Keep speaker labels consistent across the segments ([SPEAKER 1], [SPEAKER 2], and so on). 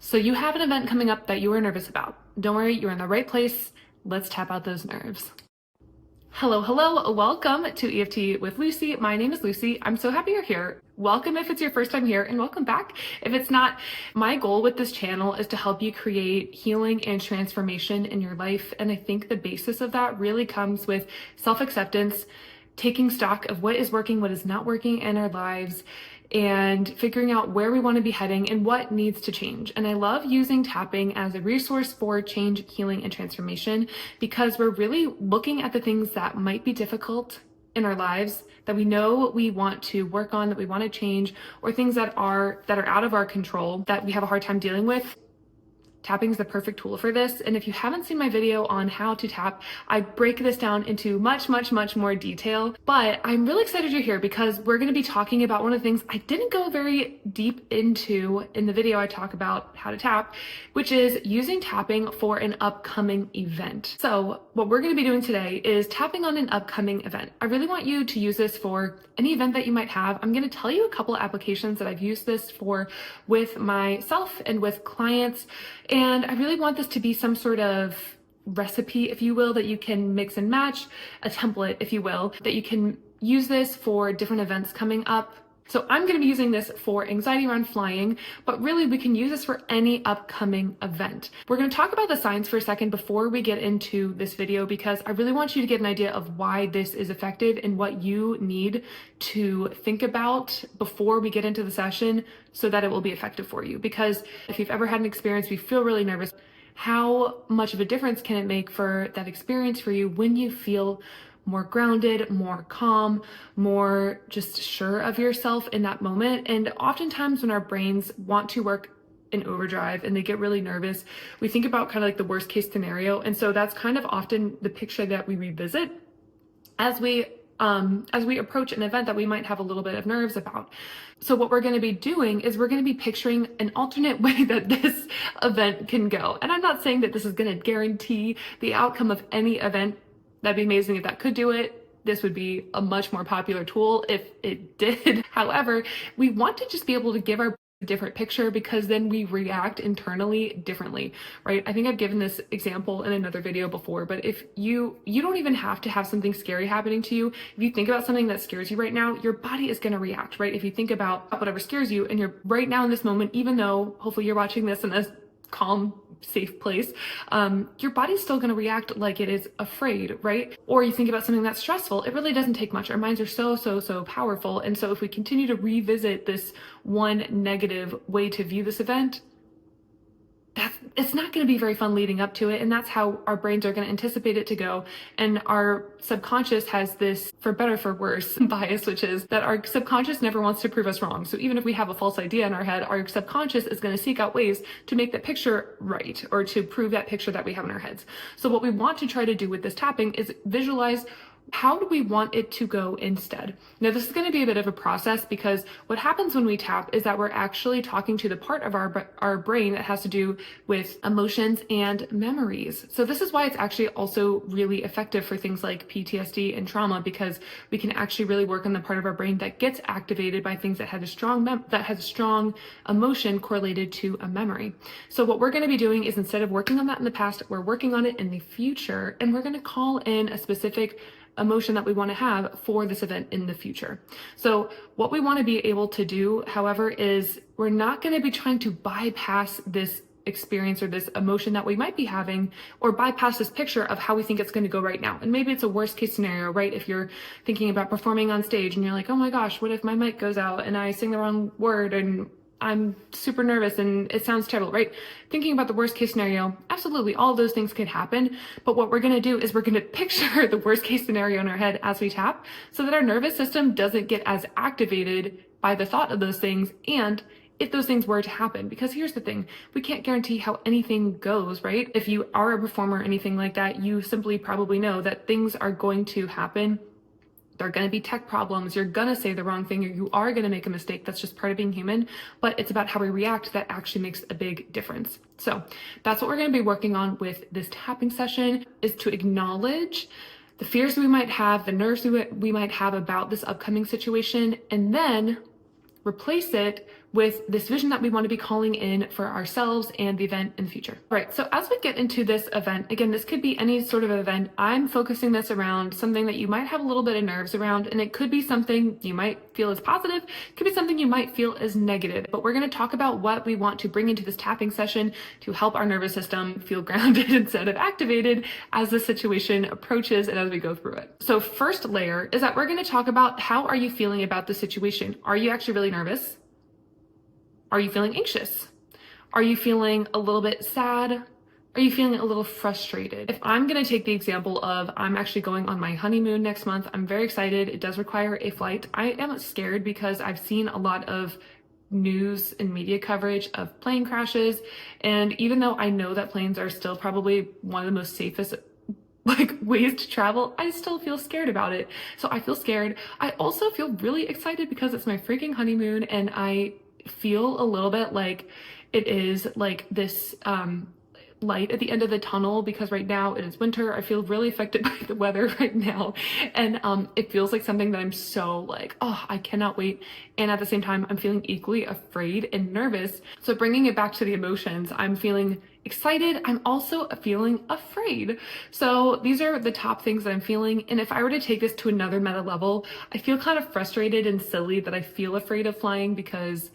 [SPEAKER 1] So you have an event coming up that you are nervous about. Don't worry, you're in the right place. Let's tap out those nerves. Hello, welcome to EFT with Lucy. My name is Lucy. I'm so happy you're here. Welcome if it's your first time here, and welcome back if it's not. My goal with this channel is to help you create healing and transformation in your life, and I think the basis of that really comes with self-acceptance, taking stock of what is working, what is not working in our lives, and figuring out where we want to be heading and what needs to change. And I love using tapping as a resource for change, healing, and transformation because we're really looking at the things that might be difficult in our lives that we know we want to work on, that we want to change, or things that are out of our control that we have a hard time dealing with. Tapping is the perfect tool for this. And if you haven't seen my video on how to tap, I break this down into much more detail. But I'm really excited you're here because we're going to be talking about one of the things I didn't go very deep into in the video. I talk about how to tap, which is using tapping for an upcoming event. So what we're going to be doing today is tapping on an upcoming event. I really want you to use this for any event that you might have. I'm going to tell you a couple of applications that I've used this for with myself and with clients. And I really want this to be some sort of recipe, if you will, that you can mix and match, a template, if you will, that you can use this for different events coming up. So I'm going to be using this for anxiety around flying, but really we can use this for any upcoming event. We're going to talk about the science for a second before we get into this video because I really want you to get an idea of why this is effective and what you need to think about before we get into the session so that it will be effective for you. Because if you've ever had an experience, you feel really nervous, how much of a difference can it make for that experience for you when you feel more grounded, more calm, more just sure of yourself in that moment? And oftentimes when our brains want to work in overdrive and they get really nervous, we think about kind of like the worst case scenario. And so that's kind of often the picture that we revisit as we approach an event that we might have a little bit of nerves about. So what we're going to be doing is we're going to be picturing an alternate way that this event can go. And I'm not saying that this is going to guarantee the outcome of any event. That'd be amazing if that could do it. This would be a much more popular tool if it did. However, we want to just be able to give our different picture because then we react internally differently, right? I think I've given this example in another video before, but if you don't even have to have something scary happening to you. If you think about something that scares you right now, your body is going to react, right? If you think about whatever scares you and you're right now in this moment, even though hopefully you're watching this in a calm, safe place, your body's still going to react like it is afraid, right? Or you think about something that's stressful, it really doesn't take much. Our minds are so powerful. And so if we continue to revisit this one negative way to view this event, it's not going to be very fun leading up to it. And that's how our brains are going to anticipate it to go. And our subconscious has this, for better, for worse, bias, which is that our subconscious never wants to prove us wrong. So even if we have a false idea in our head, our subconscious is going to seek out ways to make that picture right or to prove that picture that we have in our heads. So what we want to try to do with this tapping is visualize how do we want it to go instead? Now, this is going to be a bit of a process because what happens when we tap is that we're actually talking to the part of our brain that has to do with emotions and memories. So this is why it's actually also really effective for things like PTSD and trauma, because we can actually really work on the part of our brain that gets activated by things that had a strong emotion correlated to a memory. So what we're going to be doing is instead of working on that in the past, we're working on it in the future, and we're going to call in a specific emotion that we want to have for this event in the future. So what we want to be able to do, however, is we're not going to be trying to bypass this experience or this emotion that we might be having, or bypass this picture of how we think it's going to go right now. And maybe it's a worst case scenario, right? If you're thinking about performing on stage and you're like, oh my gosh, what if my mic goes out and I sing the wrong word and I'm super nervous and it sounds terrible, right? Thinking about the worst case scenario, absolutely, all of those things could happen. But what we're going to do is we're going to picture the worst case scenario in our head as we tap so that our nervous system doesn't get as activated by the thought of those things. And if those things were to happen, because here's the thing, we can't guarantee how anything goes, right? If you are a performer or anything like that, you simply probably know that things are going to happen. There are going to be tech problems. You're going to say the wrong thing, or you are going to make a mistake. That's just part of being human. But it's about how we react that actually makes a big difference. So that's what we're going to be working on with this tapping session, is to acknowledge the fears we might have, the nerves we might have about this upcoming situation, and then replace it with this vision that we want to be calling in for ourselves and the event in the future. All right, so as we get into this event, again, this could be any sort of event. I'm focusing this around something that you might have a little bit of nerves around, and it could be something you might feel is positive, it could be something you might feel is negative, but we're going to talk about what we want to bring into this tapping session to help our nervous system feel grounded instead of activated as the situation approaches and as we go through it. So first layer is that we're going to talk about how are you feeling about the situation? Are you actually really nervous? Are you feeling anxious? Are you feeling a little bit sad? Are you feeling a little frustrated? If I'm going to take the example of I'm actually going on my honeymoon next month, I'm very excited. It does require a flight. I am scared because I've seen a lot of news and media coverage of plane crashes. And even though I know that planes are still probably one of the most safest ways to travel, I still feel scared about it. So I feel scared. I also feel really excited because it's my freaking honeymoon, and I feel a little bit like it is like this light at the end of the tunnel, because right now it is winter. I feel really affected by the weather right now, and it feels like something that I'm so like, oh, I cannot wait. And at the same time, I'm feeling equally afraid and nervous. So bringing it back to the emotions, I'm feeling excited. I'm also feeling afraid. So these are the top things that I'm feeling. And if I were to take this to another meta level, I feel kind of frustrated and silly that I feel afraid of flying because,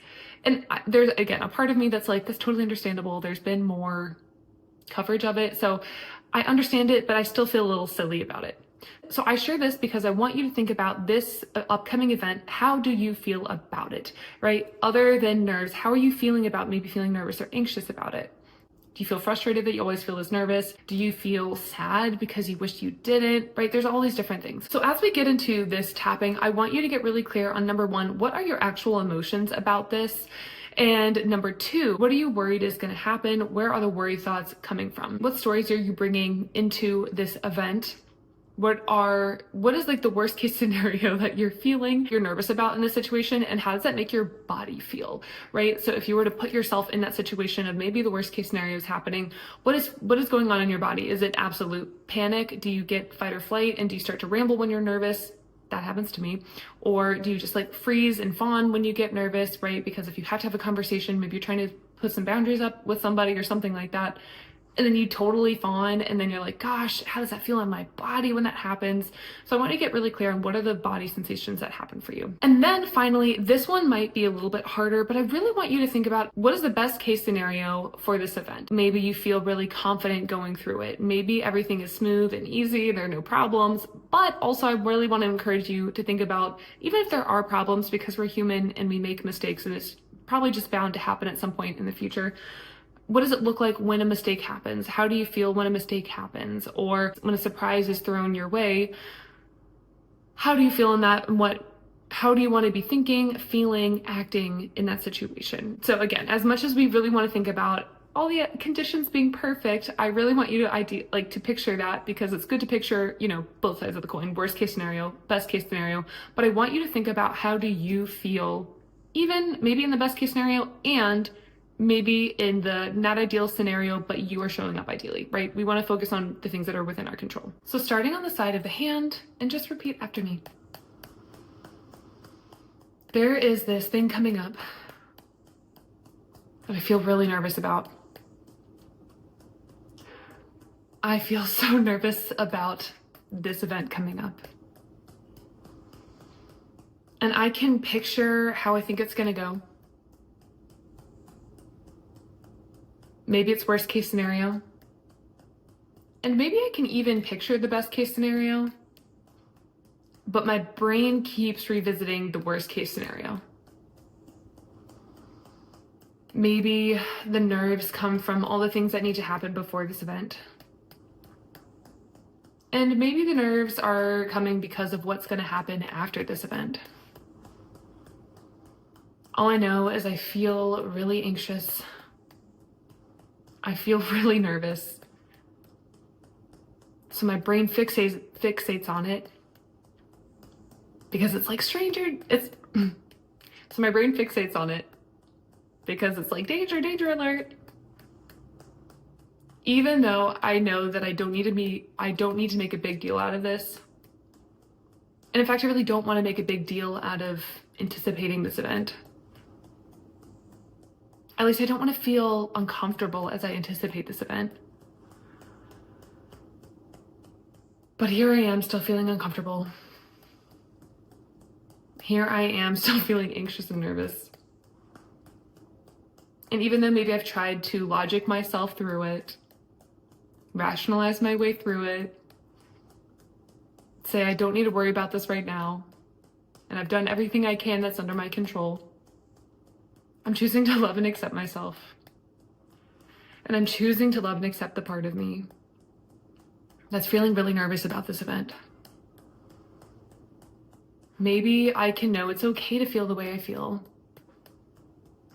[SPEAKER 1] there's again, a part of me that's like, that's totally understandable. There's been more coverage of it, so I understand it, but I still feel a little silly about it. So I share this because I want you to think about this upcoming event. How do you feel about it, right? Other than nerves, how are you feeling about maybe feeling nervous or anxious about it? Do you feel frustrated that you always feel as nervous? Do you feel sad because you wished you didn't, right? There's all these different things. So as we get into this tapping, I want you to get really clear on number one, what are your actual emotions about this? And number two, what are you worried is going to happen? Where are the worry thoughts coming from? What stories are you bringing into this event? What is like the worst case scenario that you're feeling, you're nervous about in this situation, and how does that make your body feel, right? So if you were to put yourself in that situation of maybe the worst case scenario is happening, what is going on in your body? Is it absolute panic? Do you get fight or flight, and do you start to ramble when you're nervous? That happens to me. Or do you just like freeze and fawn when you get nervous, right? Because if you have to have a conversation, maybe you're trying to put some boundaries up with somebody or something like that, and then you totally fawn, and then you're like, gosh, how does that feel on my body when that happens? So I want to get really clear on what are the body sensations that happen for you. And then finally, this one might be a little bit harder, but I really want you to think about what is the best case scenario for this event. Maybe you feel really confident going through it. Maybe everything is smooth and easy, there are no problems, but also I really want to encourage you to think about, even if there are problems, because we're human and we make mistakes and it's probably just bound to happen at some point in the future. What does it look like when a mistake happens? How do you feel when a mistake happens? Or when a surprise is thrown your way, how do you feel in that? And how do you want to be thinking, feeling, acting in that situation? So again, as much as we really want to think about all the conditions being perfect, I really want you to picture that, because it's good to picture, both sides of the coin, worst case scenario, best case scenario. But I want you to think about, how do you feel, even maybe in the best case scenario, and maybe in the not ideal scenario, but you are showing up ideally, right? We want to focus on the things that are within our control. So starting on the side of the hand, and just repeat after me. There is this thing coming up that I feel really nervous about. I feel so nervous about this event coming up. And I can picture how I think it's going to go. Maybe it's worst case scenario. And maybe I can even picture the best case scenario, but my brain keeps revisiting the worst case scenario. Maybe the nerves come from all the things that need to happen before this event. And maybe the nerves are coming because of what's going to happen after this event. All I know is I feel really anxious. I feel really nervous. So my brain fixates on it because it's like so my brain fixates on it because it's like danger, danger alert. Even though I know that I don't need to make a big deal out of this. And in fact, I really don't want to make a big deal out of anticipating this event. At least I don't want to feel uncomfortable as I anticipate this event. But here I am still feeling uncomfortable. Here I am still feeling anxious and nervous. And even though maybe I've tried to logic myself through it, rationalize my way through it, say I don't need to worry about this right now, and I've done everything I can that's under my control, I'm choosing to love and accept myself. And I'm choosing to love and accept the part of me that's feeling really nervous about this event. Maybe I can know it's okay to feel the way I feel,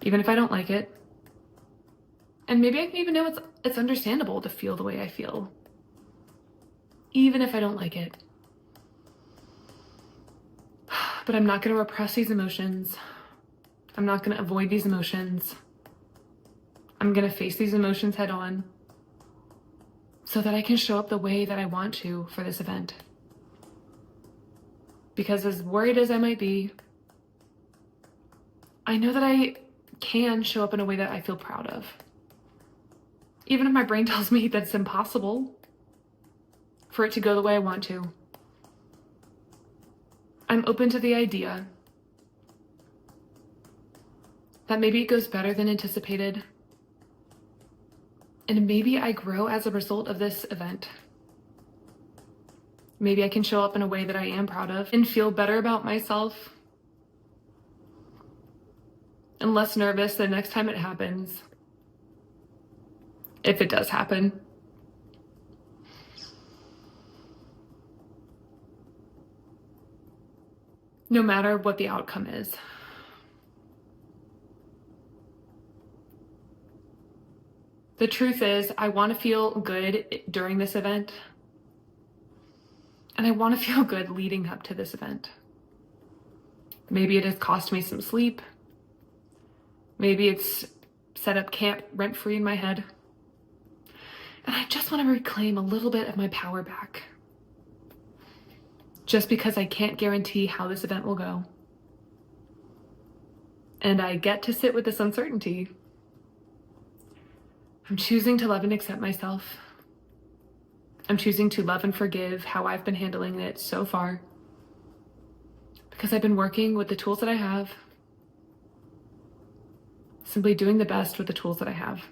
[SPEAKER 1] even if I don't like it. And maybe I can even know it's understandable to feel the way I feel, even if I don't like it. But I'm not going to repress these emotions. I'm not going to avoid these emotions. I'm going to face these emotions head on so that I can show up the way that I want to for this event. Because as worried as I might be, I know that I can show up in a way that I feel proud of. Even if my brain tells me that it's impossible for it to go the way I want to, I'm open to the idea that maybe it goes better than anticipated, and maybe I grow as a result of this event. Maybe I can show up in a way that I am proud of and feel better about myself and less nervous the next time it happens, if it does happen. No matter what the outcome is. The truth is, I want to feel good during this event, and I want to feel good leading up to this event. Maybe it has cost me some sleep. Maybe it's set up camp rent-free in my head. And I just want to reclaim a little bit of my power back. Just because I can't guarantee how this event will go. And I get to sit with this uncertainty. I'm choosing to love and accept myself. I'm choosing to love and forgive how I've been handling it so far. Because I've been working with the tools that I have. Simply doing the best with the tools that I have.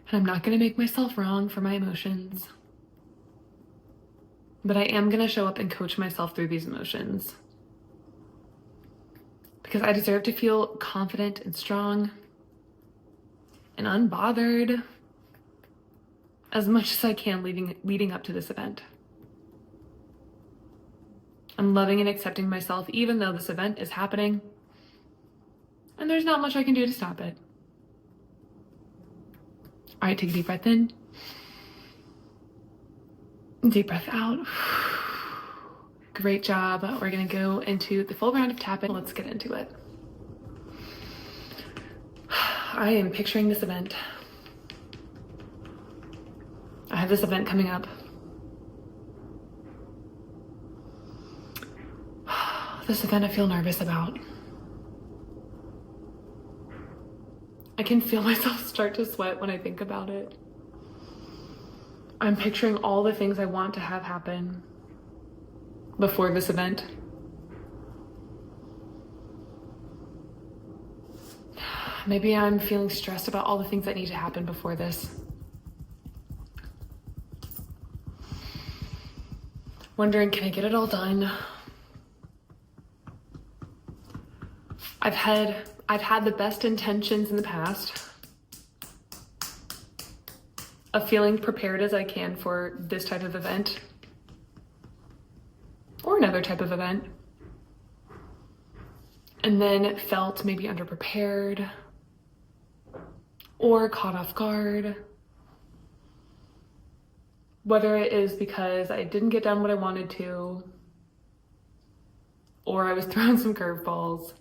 [SPEAKER 1] And I'm not going to make myself wrong for my emotions. But I am going to show up and coach myself through these emotions. Because I deserve to feel confident and strong and unbothered as much as I can leading up to this event. I'm loving and accepting myself even though this event is happening and there's not much I can do to stop it. All right, take a deep breath in. Deep breath out. Great job. We're gonna go into the full round of tapping. Let's get into it. I am picturing this event. I have this event coming up. This event I feel nervous about. I can feel myself start to sweat when I think about it. I'm picturing all the things I want to have happen before this event. Maybe I'm feeling stressed about all the things that need to happen before this. Wondering, can I get it all done? I've had the best intentions in the past of feeling prepared as I can for this type of event or another type of event, and then felt maybe underprepared or caught off guard, whether it is because I didn't get done what I wanted to or I was thrown some curveballs.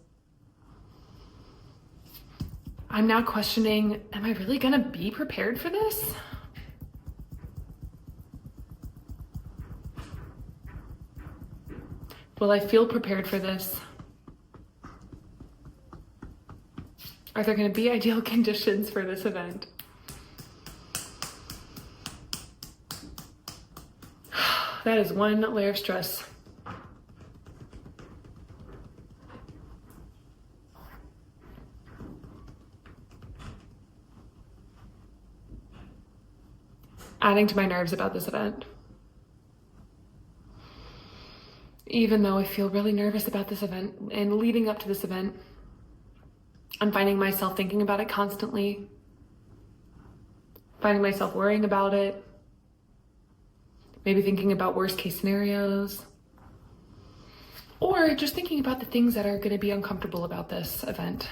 [SPEAKER 1] I'm now questioning, am I really gonna be prepared for this? Will I feel prepared for this? Are there going to be ideal conditions for this event? That is one layer of stress. Adding to my nerves about this event. Even though I feel really nervous about this event and leading up to this event, I'm finding myself thinking about it constantly, finding myself worrying about it, maybe thinking about worst case scenarios, or just thinking about the things that are going to be uncomfortable about this event.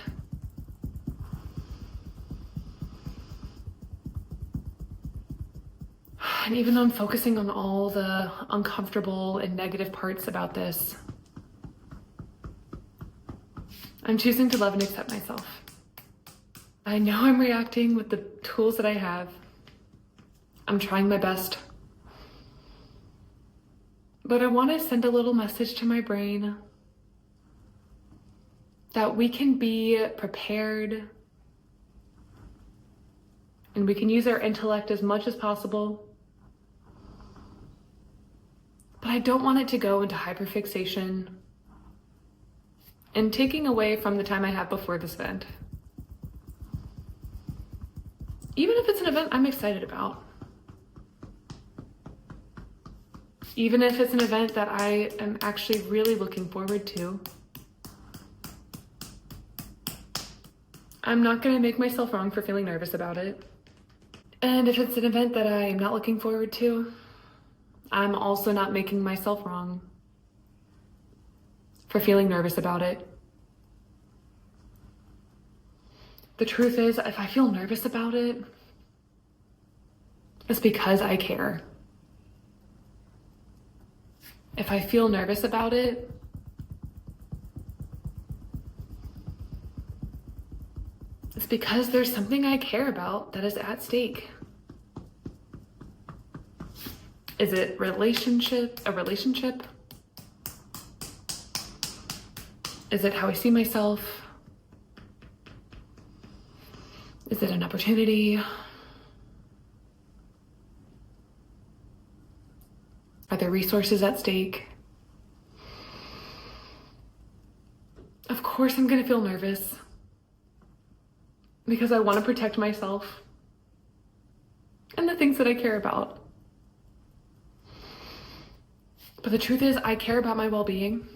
[SPEAKER 1] And even though I'm focusing on all the uncomfortable and negative parts about this, I'm choosing to love and accept myself. I know I'm reacting with the tools that I have. I'm trying my best. But I want to send a little message to my brain that we can be prepared and we can use our intellect as much as possible. But I don't want it to go into hyperfixation and taking away from the time I have before this event. Even if it's an event I'm excited about. Even if it's an event that I am actually really looking forward to. I'm not going to make myself wrong for feeling nervous about it. And if it's an event that I am not looking forward to, I'm also not making myself wrong for feeling nervous about it. The truth is, if I feel nervous about it, it's because I care. If I feel nervous about it, it's because there's something I care about that is at stake. Is it a relationship? Is it how I see myself? Is it an opportunity? Are there resources at stake? Of course I'm gonna feel nervous because I want to protect myself and the things that I care about. But the truth is, I care about my well-being.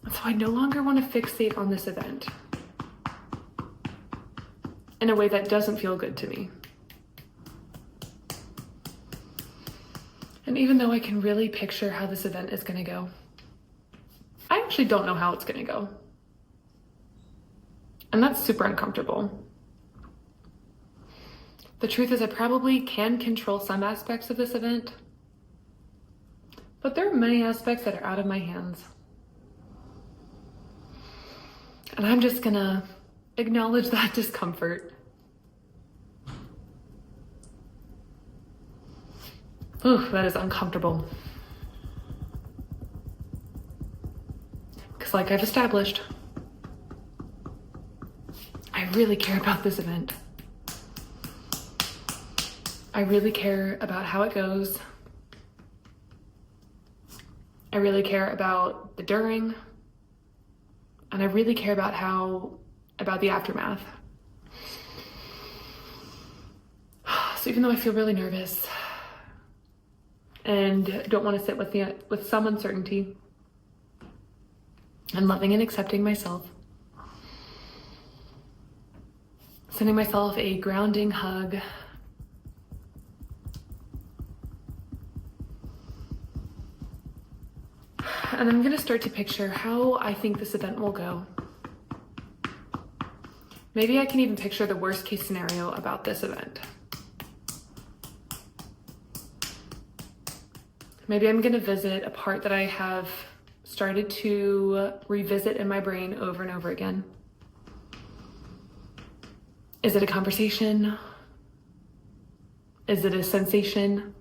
[SPEAKER 1] And so I no longer want to fixate on this event in a way that doesn't feel good to me. And even though I can really picture how this event is going to go, I actually don't know how it's going to go. And that's super uncomfortable. The truth is, I probably can control some aspects of this event, but there are many aspects that are out of my hands. And I'm just gonna acknowledge that discomfort. Ooh, that is uncomfortable. Because like I've established, I really care about this event. I really care about how it goes. I really care about the during. And I really care about the aftermath. So even though I feel really nervous and don't want to sit with some uncertainty, I'm loving and accepting myself. Sending myself a grounding hug. And I'm gonna start to picture how I think this event will go. Maybe I can even picture the worst case scenario about this event. Maybe I'm gonna visit a part that I have started to revisit in my brain over and over again. Is it a conversation? Is it a sensation?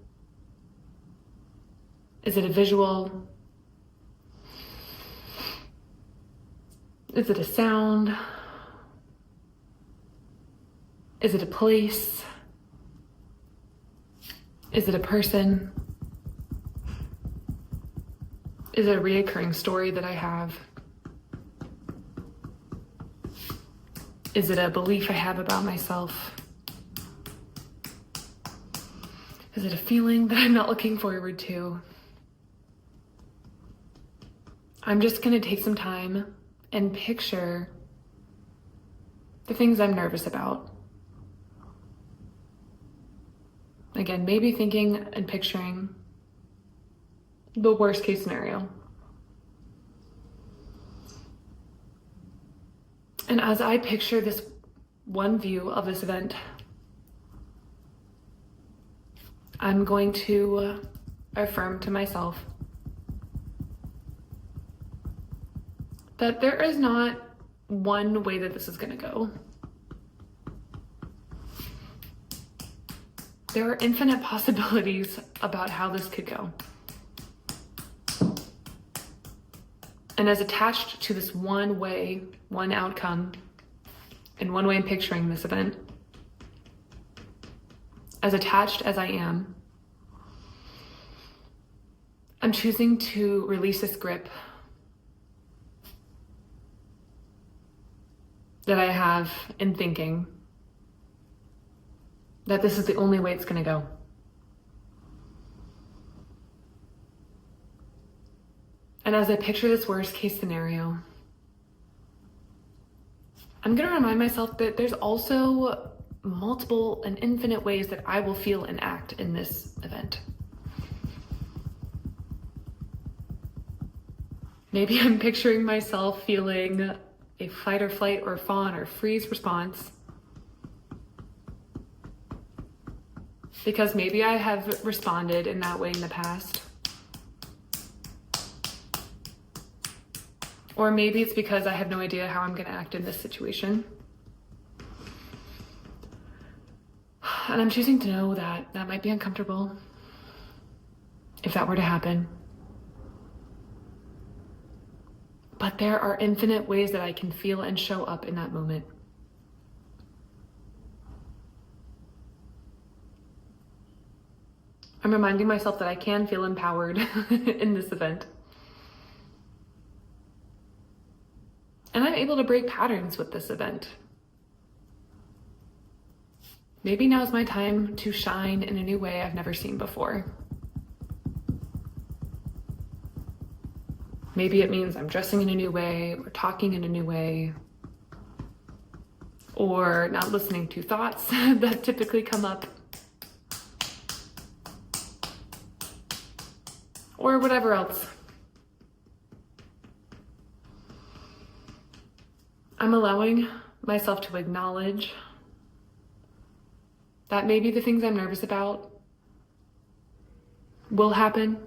[SPEAKER 1] Is it a visual? Is it a sound? Is it a place? Is it a person? Is it a reoccurring story that I have? Is it a belief I have about myself? Is it a feeling that I'm not looking forward to? I'm just gonna take some time and picture the things I'm nervous about. Again, maybe thinking and picturing the worst case scenario. And as I picture this one view of this event, I'm going to affirm to myself that there is not one way that this is going to go. There are infinite possibilities about how this could go. And as attached to this one way, one outcome, and one way I'm picturing this event, as attached as I am, I'm choosing to release this grip that I have in thinking that this is the only way it's going to go. And as I picture this worst case scenario, I'm going to remind myself that there's also multiple and infinite ways that I will feel and act in this event. Maybe I'm picturing myself feeling a fight or flight or fawn or freeze response because maybe I have responded in that way in the past. Or maybe it's because I have no idea how I'm going to act in this situation. And I'm choosing to know that that might be uncomfortable if that were to happen. But there are infinite ways that I can feel and show up in that moment. I'm reminding myself that I can feel empowered in this event. And I'm able to break patterns with this event. Maybe now's my time to shine in a new way I've never seen before. Maybe it means I'm dressing in a new way, or talking in a new way, or not listening to thoughts that typically come up, or whatever else. I'm allowing myself to acknowledge that maybe the things I'm nervous about will happen,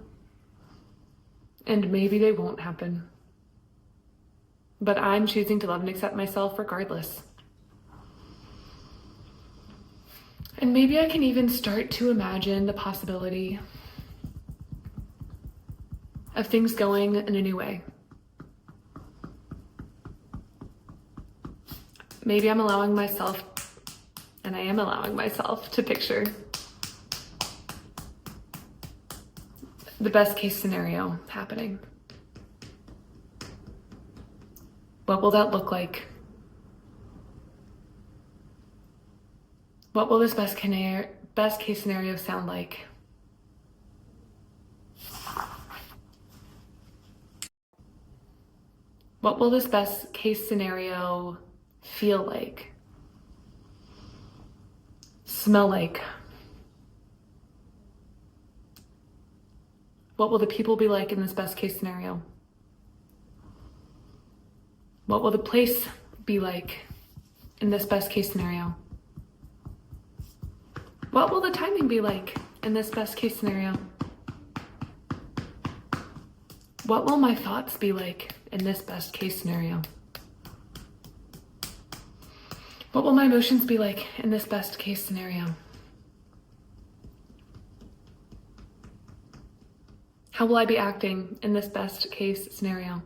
[SPEAKER 1] and maybe they won't happen. But I'm choosing to love and accept myself regardless. And maybe I can even start to imagine the possibility of things going in a new way. Maybe I'm allowing myself, and I am allowing myself to picture the best case scenario happening. What will that look like? What will this best case scenario sound like? What will this best case scenario feel like? Smell like? What will the people be like in this best case scenario? What will the place be like in this best case scenario? What will the timing be like in this best case scenario? What will my thoughts be like in this best case scenario? What will my emotions be like in this best case scenario? How will I be acting in this best case scenario?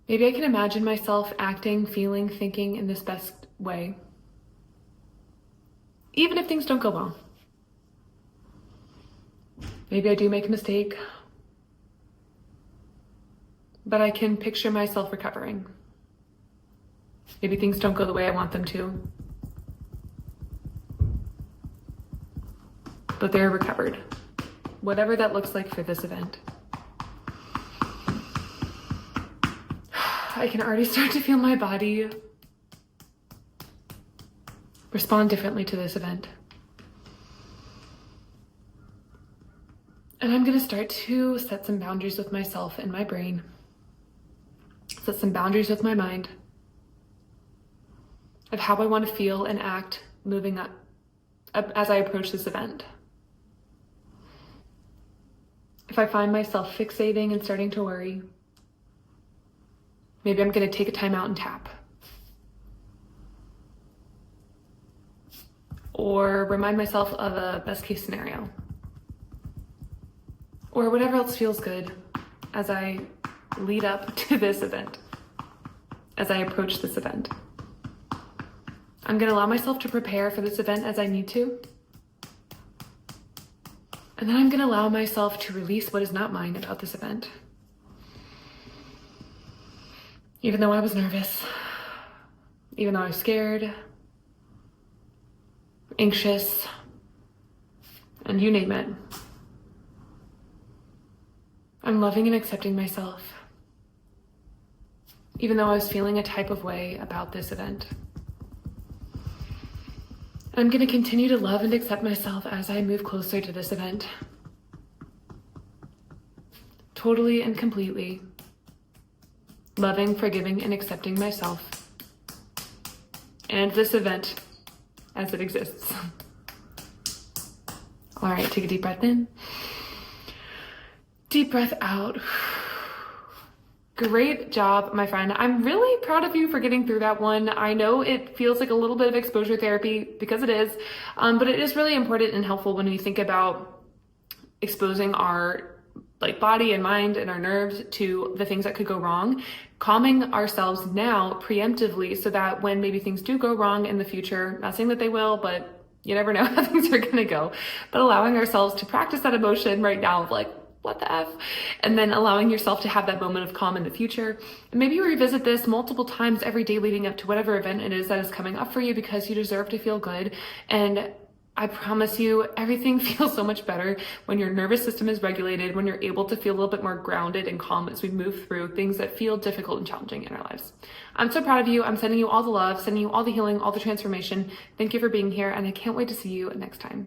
[SPEAKER 1] Maybe I can imagine myself acting, feeling, thinking in this best way, even if things don't go well. Maybe I do make a mistake, but I can picture myself recovering. Maybe things don't go the way I want them to, but they're recovered, whatever that looks like for this event. I can already start to feel my body respond differently to this event. And I'm going to start to set some boundaries with myself and my brain, set some boundaries with my mind of how I want to feel and act moving up as I approach this event. If I find myself fixating and starting to worry, maybe I'm going to take a time out and tap. Or remind myself of a best case scenario. Or whatever else feels good as I lead up to this event, as I approach this event. I'm going to allow myself to prepare for this event as I need to. And then I'm going to allow myself to release what is not mine about this event. Even though I was nervous, even though I was scared, anxious, and you name it. I'm loving and accepting myself, even though I was feeling a type of way about this event. I'm going to continue to love and accept myself as I move closer to this event. Totally and completely loving, forgiving, and accepting myself and this event as it exists. All right, take a deep breath in. Deep breath out. Great job, my friend. I'm really proud of you for getting through that one. I know it feels like a little bit of exposure therapy because it is, but it is really important and helpful when we think about exposing our body and mind and our nerves to the things that could go wrong, calming ourselves now preemptively so that when maybe things do go wrong in the future, not saying that they will, but you never know how things are going to go, but allowing ourselves to practice that emotion right now of what the F? And then allowing yourself to have that moment of calm in the future. And maybe you revisit this multiple times every day leading up to whatever event it is that is coming up for you because you deserve to feel good. And I promise you, everything feels so much better when your nervous system is regulated, when you're able to feel a little bit more grounded and calm as we move through things that feel difficult and challenging in our lives. I'm so proud of you. I'm sending you all the love, sending you all the healing, all the transformation. Thank you for being here, and I can't wait to see you next time.